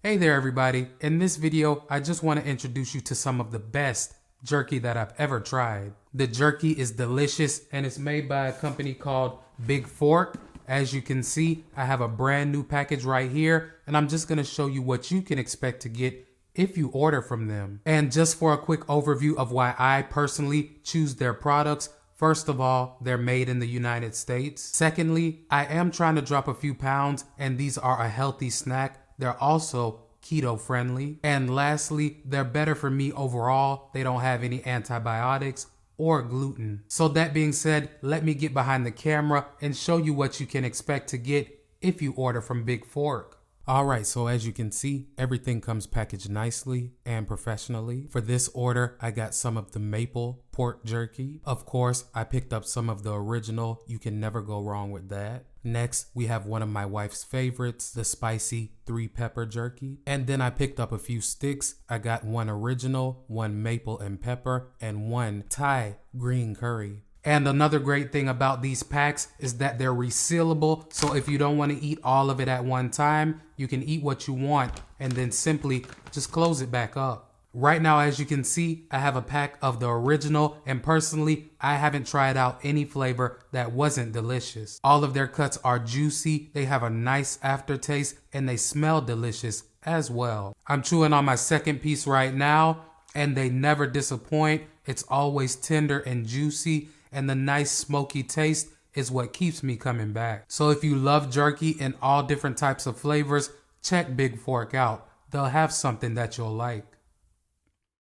Hey there everybody, in this video I just want to introduce you to some of the best jerky that I've ever tried. The jerky is delicious and it's made by a company called Big Fork. As you can see, I have a brand new package right here and I'm just going to show you what you can expect to get if you order from them. And just for a quick overview of why I personally choose their products, first of all, they're made in the United States. Secondly, I am trying to drop a few pounds and these are a healthy snack. They're also keto friendly. And lastly, they're better for me overall. They don't have any antibiotics or gluten. So that being said, let me get behind the camera and show you what you can expect to get if you order from Big Fork. Alright, so as you can see, everything comes packaged nicely and professionally. For this order, I got some of the maple pork jerky. Of course, I picked up some of the original. You can never go wrong with that. Next, we have one of my wife's favorites, the spicy 3-pepper jerky. And then I picked up a few sticks. I got one original, one maple and pepper, and one Thai green curry. And another great thing about these packs is that they're resealable. So if you don't want to eat all of it at one time, you can eat what you want and then simply just close it back up. Right now, as you can see, I have a pack of the original, and personally, I haven't tried out any flavor that wasn't delicious. All of their cuts are juicy, they have a nice aftertaste, and they smell delicious as well. I'm chewing on my second piece right now, and they never disappoint. It's always tender and juicy, and the nice smoky taste is what keeps me coming back. So if you love jerky in all different types of flavors, check Big Fork out. They'll have something that you'll like.